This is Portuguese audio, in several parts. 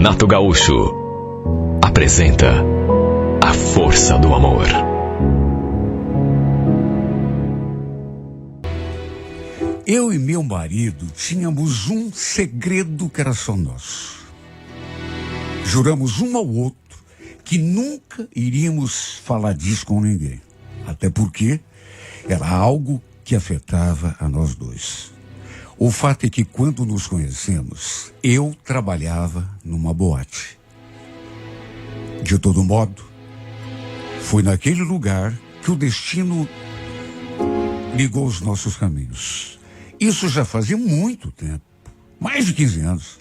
Renato Gaúcho apresenta A Força do Amor. Eu e meu marido tínhamos um segredo que era só nosso. Juramos um ao outro que nunca iríamos falar disso com ninguém. Até porque era algo que afetava a nós dois. O fato é que quando nos conhecemos, eu trabalhava numa boate. De todo modo, foi naquele lugar que o destino ligou os nossos caminhos. Isso já fazia muito tempo, mais de 15 anos.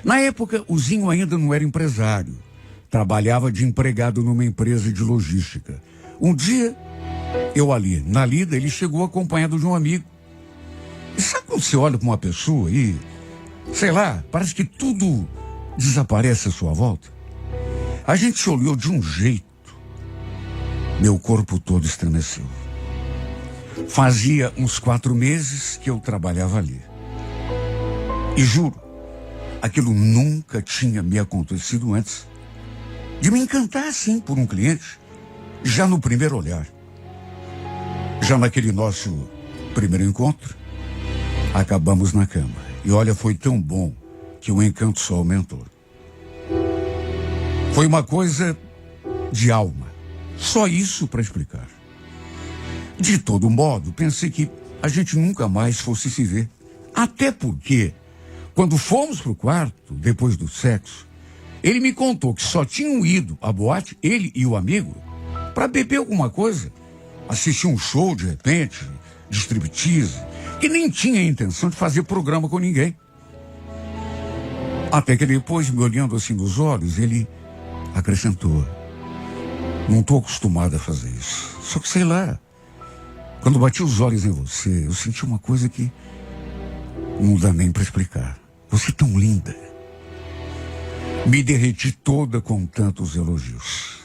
Na época, o Zinho ainda não era empresário. Trabalhava de empregado numa empresa de logística. Um dia, eu ali, na lida, ele chegou acompanhado de um amigo. E sabe quando você olha para uma pessoa e, sei lá, parece que tudo desaparece à sua volta? A gente se olhou de um jeito. Meu corpo todo estremeceu. Fazia uns 4 meses que eu trabalhava ali. E juro, aquilo nunca tinha me acontecido antes. De me encantar assim por um cliente, já no primeiro olhar. Já naquele nosso primeiro encontro, acabamos na cama. E olha, foi tão bom que o encanto só aumentou. Foi uma coisa de alma. Só isso para explicar. De todo modo, pensei que a gente nunca mais fosse se ver. Até porque, quando fomos pro quarto, depois do sexo, ele me contou que só tinham ido à boate, ele e o amigo, para beber alguma coisa. Assistir um show, de repente, de striptease, que nem tinha a intenção de fazer programa com ninguém. Até que depois, me olhando assim nos olhos, ele acrescentou: não estou acostumado a fazer isso. Só que sei lá, quando bati os olhos em você, eu senti uma coisa que não dá nem para explicar. Você é tão linda. Me derreti toda com tantos elogios.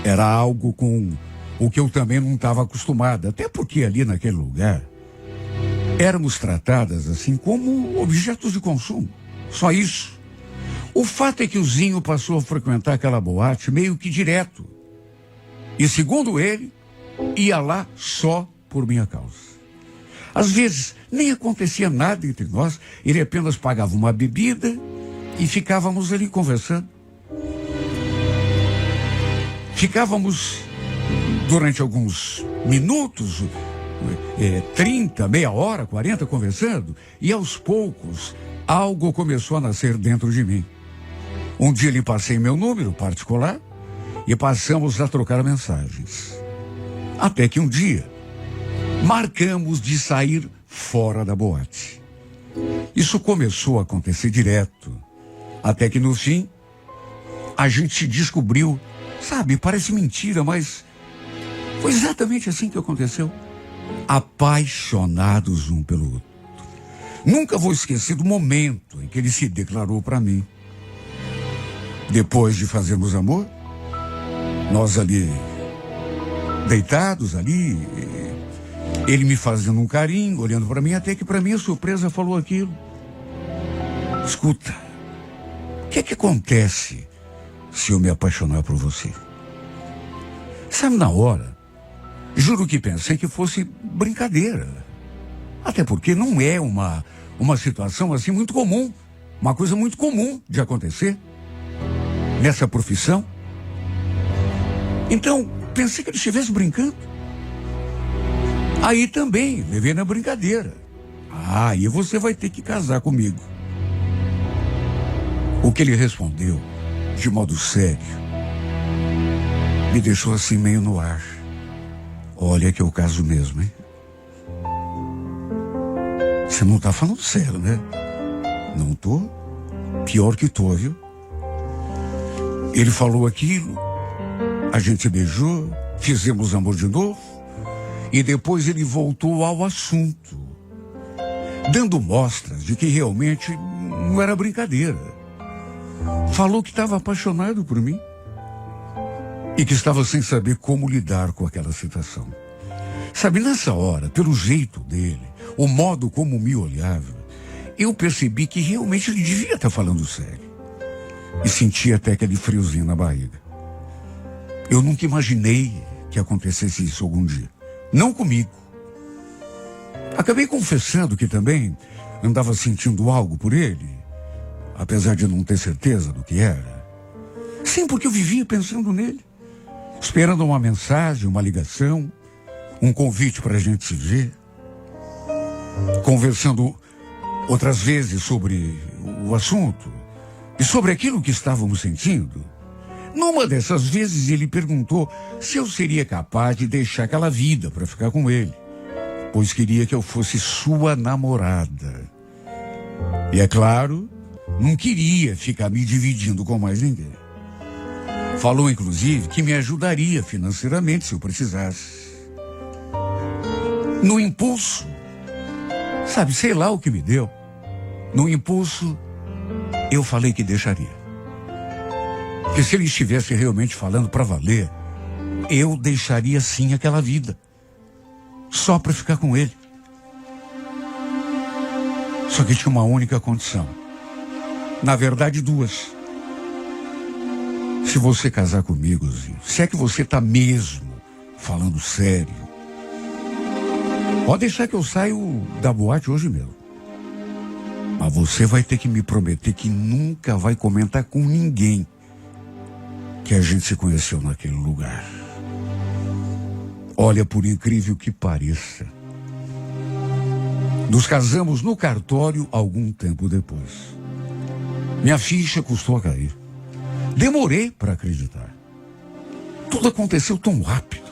Era algo com o que eu também não estava acostumado. Até porque ali naquele lugar, éramos tratadas assim como objetos de consumo. Só isso. O fato é que o Zinho passou a frequentar aquela boate meio que direto. E segundo ele, ia lá só por minha causa. Às vezes, nem acontecia nada entre nós. Ele apenas pagava uma bebida e ficávamos ali conversando. Ficávamos durante alguns minutos, 30, meia hora, 40, conversando. E aos poucos, algo começou a nascer dentro de mim. Um dia lhe passei meu número particular e passamos a trocar mensagens. Até que um dia, marcamos de sair fora da boate. Isso começou a acontecer direto. Até que no fim, a gente se descobriu, sabe, parece mentira, mas foi exatamente assim que aconteceu. Apaixonados um pelo outro. Nunca vou esquecer do momento em que ele se declarou para mim. Depois de fazermos amor, nós ali, deitados ali, ele me fazendo um carinho, olhando para mim, até que para minha surpresa falou aquilo: escuta, o que é que acontece se eu me apaixonar por você? Sabe, na hora, juro que pensei que fosse brincadeira. Até porque não é uma situação assim muito comum, uma coisa muito comum de acontecer nessa profissão. Então, pensei que ele estivesse brincando. Aí também, levei na brincadeira. Aí você vai ter que casar comigo. O que ele respondeu, de modo sério, me deixou assim meio no ar. Olha que eu caso mesmo, hein? Você não tá falando sério, né? Não tô. Pior que tô, viu? Ele falou aquilo, a gente se beijou, fizemos amor de novo, e depois ele voltou ao assunto, dando mostras de que realmente não era brincadeira. Falou que estava apaixonado por mim e que estava sem saber como lidar com aquela situação. Sabe, nessa hora, pelo jeito dele, o modo como me olhava, eu percebi que realmente ele devia estar falando sério. e senti até aquele friozinho na barriga. Eu nunca imaginei que acontecesse isso algum dia. Não comigo. Acabei confessando que também andava sentindo algo por ele, apesar de não ter certeza do que era. Sim, porque eu vivia pensando nele, esperando uma mensagem, uma ligação, um convite para a gente se ver, conversando outras vezes sobre o assunto e sobre aquilo que estávamos sentindo. Numa dessas vezes ele perguntou se eu seria capaz de deixar aquela vida para ficar com ele, pois queria que eu fosse sua namorada. E é claro, não queria ficar me dividindo com mais ninguém. Falou, inclusive, que me ajudaria financeiramente se eu precisasse. No impulso, sabe, sei lá o que me deu. No impulso, eu falei que deixaria. Que se ele estivesse realmente falando para valer, eu deixaria sim aquela vida. Só para ficar com ele. Só que tinha uma única condição. Na verdade, duas. Se você casar comigo, Zinho, se é que você tá mesmo falando sério, pode deixar que eu saio da boate hoje mesmo. Mas você vai ter que me prometer que nunca vai comentar com ninguém que a gente se conheceu naquele lugar. Olha, por incrível que pareça, nos casamos no cartório algum tempo depois. Minha ficha custou a cair. Demorei para acreditar. Tudo aconteceu tão rápido.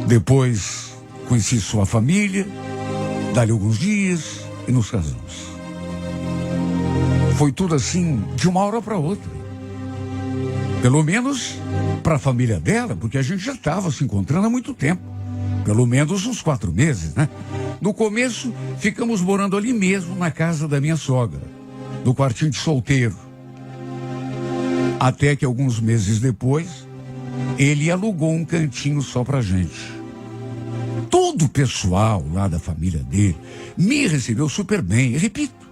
Depois conheci sua família, dali alguns dias e nos casamos. Foi tudo assim, de uma hora para outra. Pelo menos para a família dela, porque a gente já estava se encontrando há muito tempo. Pelo menos uns 4 meses, né? No começo, ficamos morando ali mesmo, na casa da minha sogra, no quartinho de solteiro. Até que alguns meses depois, ele alugou um cantinho só pra gente. Todo o pessoal lá da família dele me recebeu super bem. E repito,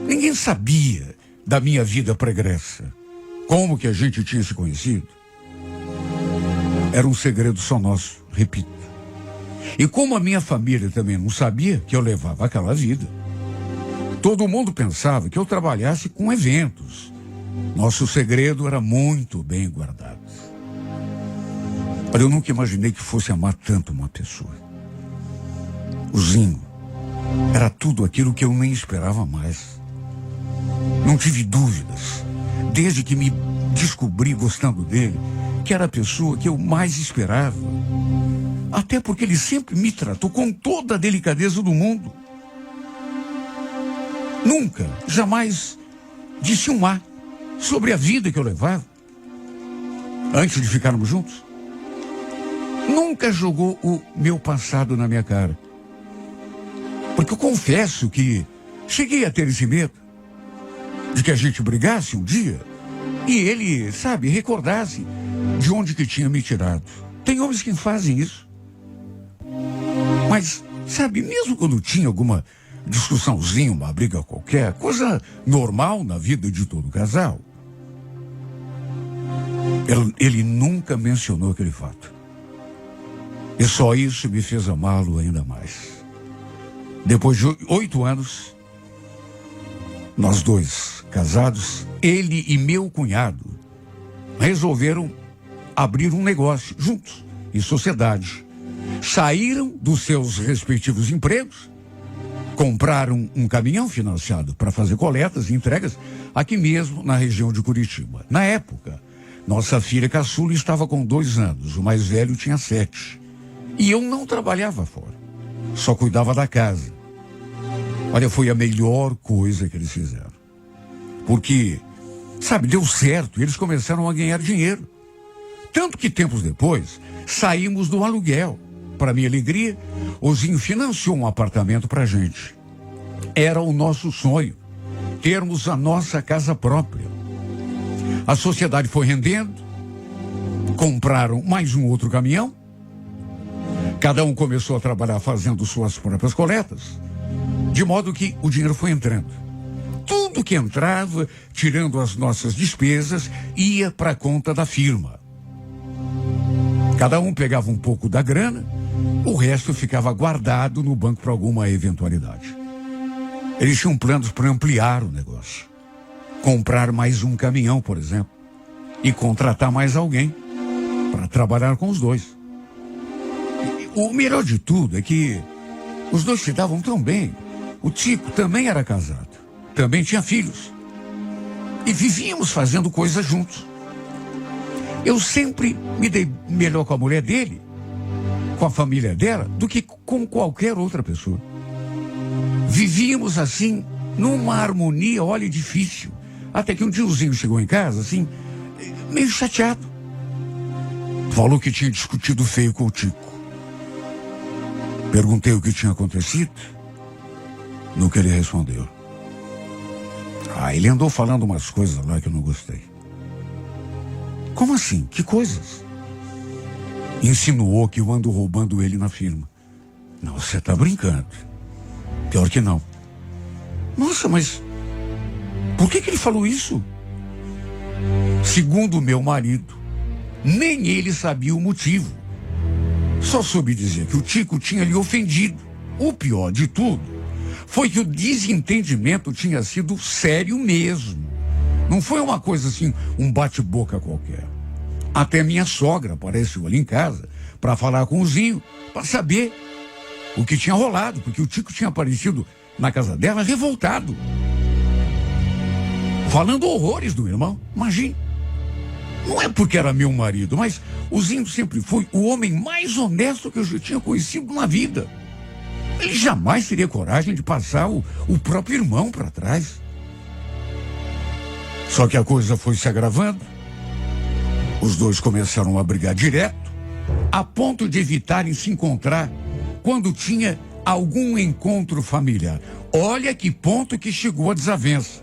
ninguém sabia da minha vida pregressa. Como que a gente tinha se conhecido? Era um segredo só nosso, repito. E como a minha família também não sabia que eu levava aquela vida, todo mundo pensava que eu trabalhasse com eventos. Nosso segredo era muito bem guardado. Olha, eu nunca imaginei que fosse amar tanto uma pessoa. O Zinho era tudo aquilo que eu nem esperava mais. Não tive dúvidas, desde que me descobri gostando dele, que era a pessoa que eu mais esperava. Até porque ele sempre me tratou com toda a delicadeza do mundo. Nunca, jamais disse um A sobre a vida que eu levava antes de ficarmos juntos. Nunca jogou o meu passado na minha cara. Porque eu confesso que cheguei a ter esse medo de que a gente brigasse um dia e ele, sabe, recordasse de onde que tinha me tirado. Tem homens que fazem isso. Mas, sabe, mesmo quando tinha alguma discussãozinha, uma briga qualquer, coisa normal na vida de todo casal, ele nunca mencionou aquele fato. E só isso me fez amá-lo ainda mais. Depois de 8 anos, nós dois, casados, ele e meu cunhado, resolveram abrir um negócio juntos, em sociedade. Saíram dos seus respectivos empregos, compraram um caminhão financiado para fazer coletas e entregas aqui mesmo na região de Curitiba. Na época, nossa filha caçula estava com 2 anos, o mais velho tinha 7. E eu não trabalhava fora, só cuidava da casa. Olha, foi a melhor coisa que eles fizeram. Porque, sabe, deu certo e eles começaram a ganhar dinheiro. Tanto que tempos depois, saímos do aluguel. Para minha alegria, o Zinho financiou um apartamento para a gente. Era o nosso sonho, termos a nossa casa própria. A sociedade foi rendendo, compraram mais um outro caminhão, cada um começou a trabalhar fazendo suas próprias coletas, de modo que o dinheiro foi entrando. tudo que entrava, tirando as nossas despesas, ia para a conta da firma. Cada um pegava um pouco da grana, o resto ficava guardado no banco para alguma eventualidade. Eles tinham planos para ampliar o negócio. Comprar mais um caminhão, por exemplo, e contratar mais alguém para trabalhar com os dois. O melhor de tudo é que os dois se davam tão bem. O Tico também era casado, também tinha filhos. E vivíamos fazendo coisas juntos. Eu sempre me dei melhor com a mulher dele, com a família dela, do que com qualquer outra pessoa. Vivíamos assim, numa harmonia, olha, difícil. Até que um tiozinho chegou em casa, assim, meio chateado. Falou que tinha discutido feio com o Tico. Perguntei o que tinha acontecido. No que ele respondeu. Ele andou falando umas coisas lá que eu não gostei. Como assim? Que coisas? Insinuou que eu ando roubando ele na firma. Não, você tá brincando. Pior que não. Nossa, mas por que ele falou isso? Segundo o meu marido, nem ele sabia o motivo. Só soube dizer que o Tico tinha lhe ofendido. O pior de tudo foi que o desentendimento tinha sido sério mesmo. Não foi uma coisa assim, um bate-boca qualquer. Até minha sogra apareceu ali em casa para falar com o Zinho, para saber o que tinha rolado, porque o Tico tinha aparecido na casa dela revoltado, falando horrores do irmão. Imagine. Não é porque era meu marido, mas o Zinho sempre foi o homem mais honesto que eu já tinha conhecido na vida. Ele jamais teria coragem de passar o próprio irmão para trás. Só que a coisa foi se agravando. Os dois começaram a brigar direto, a ponto de evitarem se encontrar quando tinha algum encontro familiar. Olha que ponto que chegou a desavença.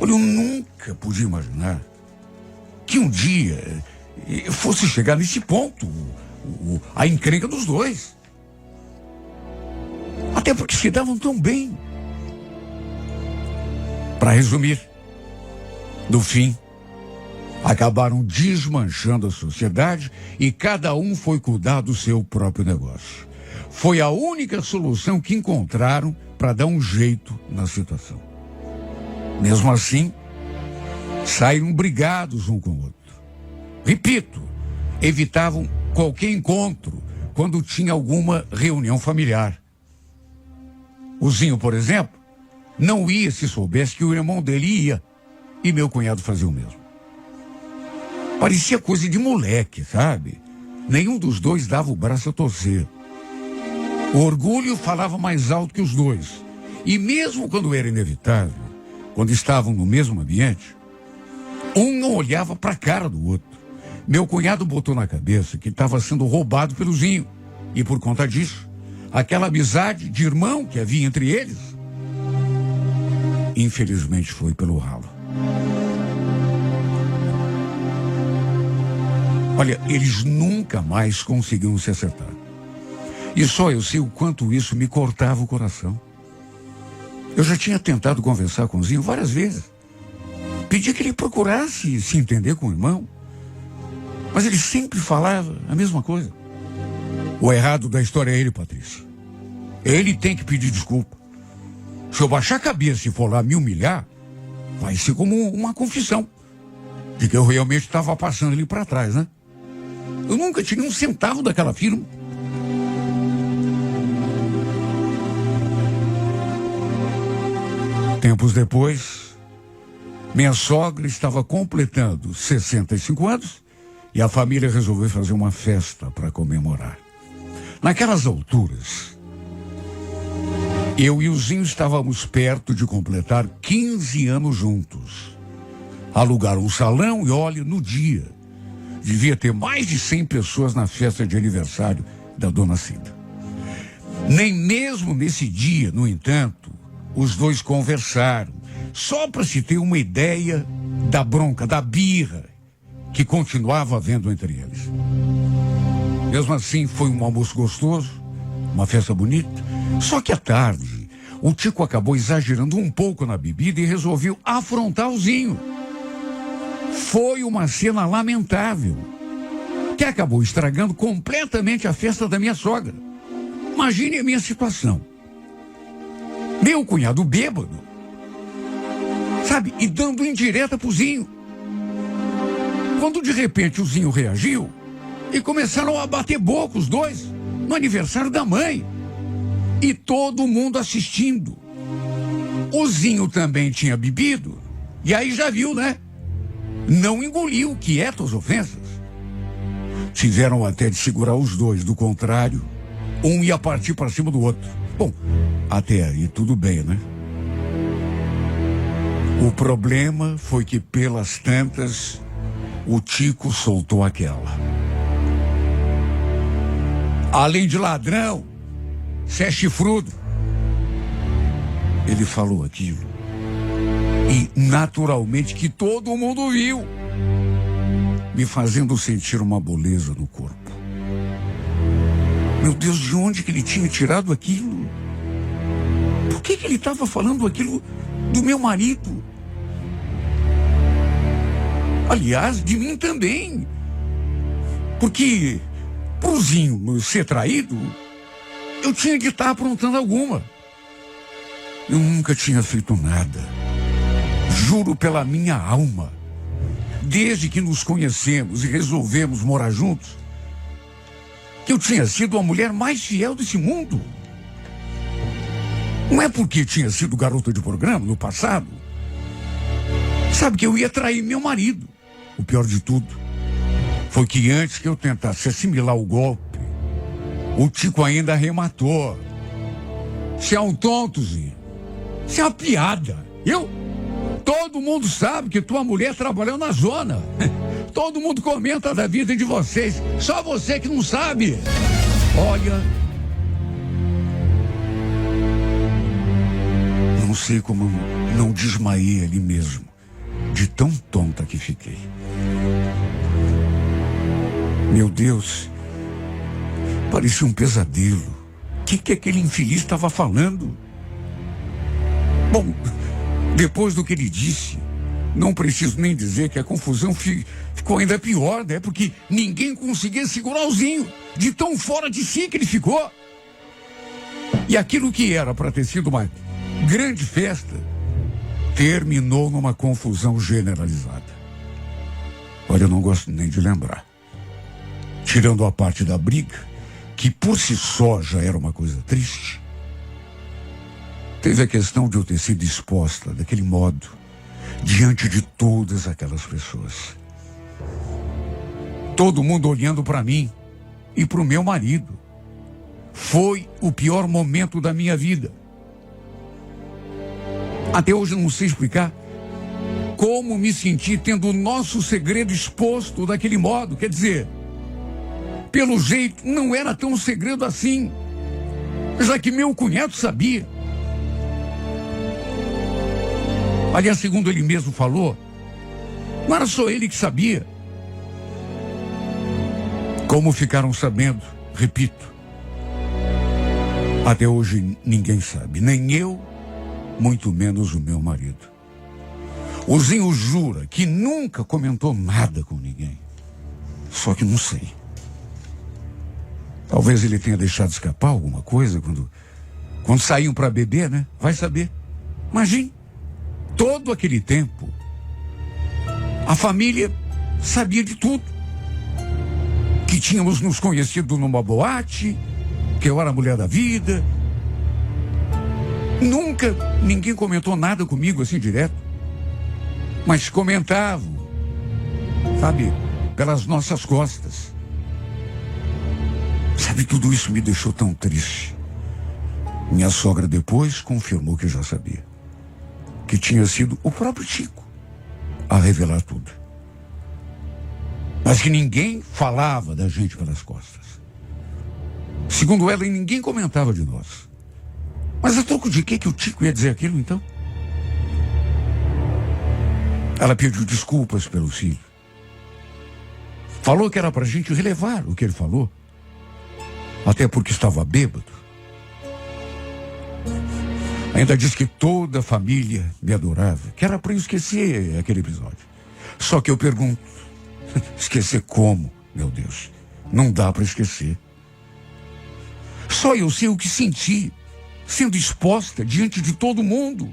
Olha, eu nunca podia imaginar que um dia fosse chegar nesse ponto, a encrenca dos dois. Até porque se davam tão bem. Para resumir, no fim, acabaram desmanchando a sociedade e cada um foi cuidar do seu próprio negócio. Foi a única solução que encontraram para dar um jeito na situação. Mesmo assim, saíram brigados um com o outro. Repito, evitavam qualquer encontro quando tinha alguma reunião familiar. O Zinho, por exemplo, não ia se soubesse que o irmão dele ia, e meu cunhado fazia o mesmo. Parecia coisa de moleque, sabe? Nenhum dos dois dava o braço a torcer. O orgulho falava mais alto que os dois. E mesmo quando era inevitável, quando estavam no mesmo ambiente, um não olhava para a cara do outro. Meu cunhado botou na cabeça que estava sendo roubado pelo Zinho. E por conta disso, aquela amizade de irmão que havia entre eles, infelizmente foi pelo ralo. Olha, eles nunca mais conseguiram se acertar. E só eu sei o quanto isso me cortava o coração. Eu já tinha tentado conversar com o Zinho várias vezes. Pedi que ele procurasse se entender com o irmão. Mas ele sempre falava a mesma coisa. O errado da história é ele, Patrícia. Ele tem que pedir desculpa. Se eu baixar a cabeça e for lá me humilhar, vai ser como uma confissão de que eu realmente estava passando ele para trás, né? Eu nunca tirei um centavo daquela firma. Tempos depois, minha sogra estava completando 65 anos e a família resolveu fazer uma festa para comemorar. Naquelas alturas, eu e o Zinho estávamos perto de completar 15 anos juntos. Alugaram um salão e olha, no dia, devia ter mais de 100 pessoas na festa de aniversário da dona Cida. Nem mesmo nesse dia, no entanto, os dois conversaram, só para se ter uma ideia da bronca, da birra que continuava havendo entre eles. Mesmo assim, foi um almoço gostoso, uma festa bonita. Só que à tarde, O Tico acabou exagerando um pouco na bebida e resolveu afrontar o Zinho. Foi uma cena lamentável, que acabou estragando completamente a festa da minha sogra. Imagine a minha situação. Meu cunhado bêbado, sabe, e dando indireta pro Zinho. Quando de repente o Zinho reagiu e começaram a bater boca os dois no aniversário da mãe. E todo mundo assistindo. O Zinho também tinha bebido, e aí já viu, né? Não engoliu quieto as ofensas. Tiveram até de segurar os dois, do contrário, um ia partir para cima do outro. Bom, até aí tudo bem, né? O problema foi que pelas tantas, o Tico soltou aquela. Além de ladrão, você é chifrudo. Ele falou aquilo. E naturalmente que todo mundo viu, me fazendo sentir uma moleza no corpo. Meu Deus, de onde que ele tinha tirado aquilo? Por que ele estava falando aquilo do meu marido? Aliás, de mim também. Porque, pro Zinho ser traído, eu tinha de estar aprontando alguma. Eu nunca tinha feito nada. Juro pela minha alma. Desde que nos conhecemos e resolvemos morar juntos, que eu tinha sido a mulher mais fiel desse mundo. Não é porque tinha sido garota de programa no passado. Sabe que eu ia trair meu marido. O pior de tudo foi que antes que eu tentasse assimilar o golpe, o Tico ainda arrematou. Você é um tonto, Zinho. Você é uma piada. Todo mundo sabe que tua mulher trabalhou na zona. Todo mundo comenta da vida de vocês. Só você que não sabe. Olha, não sei como não desmaiei ali mesmo, de tão tonta que fiquei. Meu Deus, parecia um pesadelo. O que aquele infeliz estava falando? Bom, depois do que ele disse, não preciso nem dizer que a confusão ficou ainda pior, né? Porque ninguém conseguia segurar o Zinho, de tão fora de si que ele ficou. E aquilo que era para ter sido uma grande festa, terminou numa confusão generalizada. Olha, eu não gosto nem de lembrar. Tirando a parte da briga, que por si só já era uma coisa triste, teve a questão de eu ter sido exposta daquele modo, diante de todas aquelas pessoas. Todo mundo olhando para mim e para o meu marido. Foi o pior momento da minha vida. Até hoje não sei explicar como me senti tendo o nosso segredo exposto daquele modo. Quer dizer, pelo jeito não era tão segredo assim, já que meu cunhado sabia. Aliás, segundo ele mesmo falou, não era só ele que sabia. Como ficaram sabendo, repito, até hoje ninguém sabe, nem eu, muito menos o meu marido. O Zinho jura que nunca comentou nada com ninguém. Só que não sei. Talvez ele tenha deixado escapar alguma coisa quando saíam para beber, né? Vai saber. Imagine. Todo aquele tempo, a família sabia de tudo. Que tínhamos nos conhecido numa boate, que eu era a mulher da vida. Nunca ninguém comentou nada comigo assim direto. Mas comentavam, sabe, pelas nossas costas. Sabe, tudo isso me deixou tão triste. Minha sogra depois confirmou que já sabia. Que tinha sido o próprio Tico a revelar tudo. Mas que ninguém falava da gente pelas costas. Segundo ela, ninguém comentava de nós. Mas a troco de que o Tico ia dizer aquilo, então? Ela pediu desculpas pelo filho. Falou que era pra gente relevar o que ele falou. Até porque estava bêbado. Ainda diz que toda a família me adorava, que era para eu esquecer aquele episódio. Só que eu pergunto, esquecer como, meu Deus? Não dá para esquecer. Só eu sei o que senti, sendo exposta diante de todo mundo.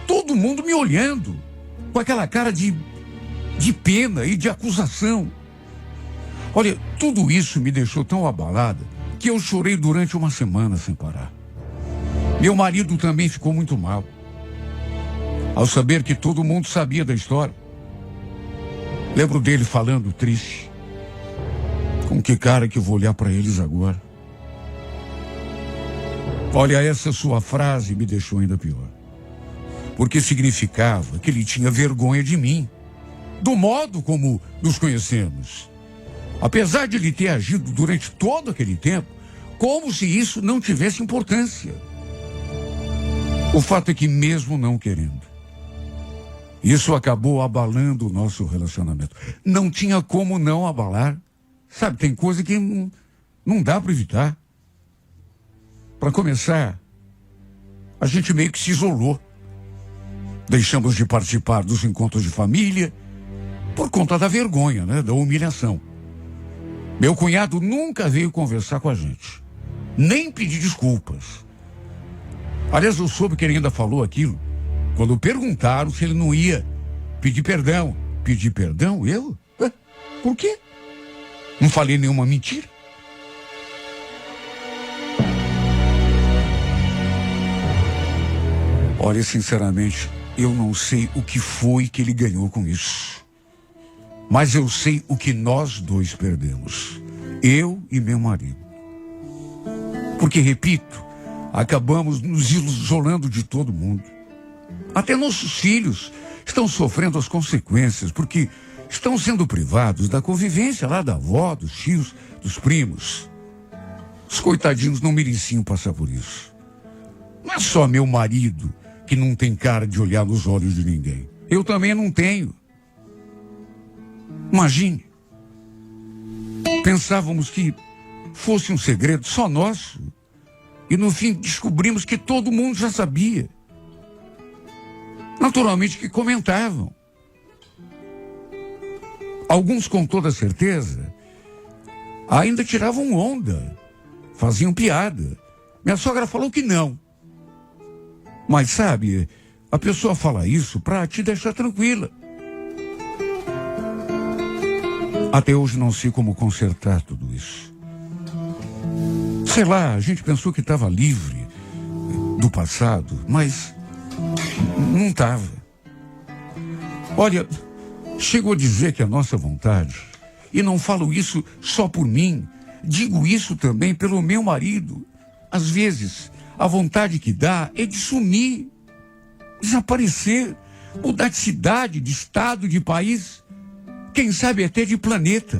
Todo mundo me olhando, com aquela cara de pena e de acusação. Olha, tudo isso me deixou tão abalada que eu chorei durante uma semana sem parar. Meu marido também ficou muito mal, ao saber que todo mundo sabia da história. Lembro dele falando triste. Com que cara que eu vou olhar para eles agora? Olha, essa sua frase me deixou ainda pior. Porque significava que ele tinha vergonha de mim, do modo como nos conhecemos. Apesar de ele ter agido durante todo aquele tempo, como se isso não tivesse importância. O fato é que mesmo não querendo, isso acabou abalando o nosso relacionamento. Não tinha como não abalar. Sabe, tem coisa que não dá para evitar. Para começar, a gente meio que se isolou. Deixamos de participar dos encontros de família por conta da vergonha, né, da humilhação. Meu cunhado nunca veio conversar com a gente, nem pedir desculpas. Aliás, eu soube que ele ainda falou aquilo quando perguntaram se ele não ia pedir perdão. Pedir perdão? Eu? Por quê? Não falei nenhuma mentira. Olha, sinceramente, eu não sei o que foi que ele ganhou com isso. Mas eu sei o que nós dois perdemos. Eu e meu marido. Porque, repito, acabamos nos isolando de todo mundo. Até nossos filhos estão sofrendo as consequências, porque estão sendo privados da convivência lá da avó, dos tios, dos primos. Os coitadinhos não mereciam passar por isso. Não é só meu marido que não tem cara de olhar nos olhos de ninguém. Eu também não tenho. Imagine. Pensávamos que fosse um segredo só nosso. E no fim descobrimos que todo mundo já sabia. Naturalmente que comentavam. Alguns, com toda certeza, ainda tiravam onda, faziam piada. Minha sogra falou que não. Mas sabe, a pessoa fala isso para te deixar tranquila. Até hoje não sei como consertar tudo isso. Sei lá, a gente pensou que estava livre do passado, mas não estava. Olha, chegou a dizer que a nossa vontade, e não falo isso só por mim, digo isso também pelo meu marido. Às vezes, a vontade que dá é de sumir, desaparecer, mudar de cidade, de estado, de país, quem sabe até de planeta.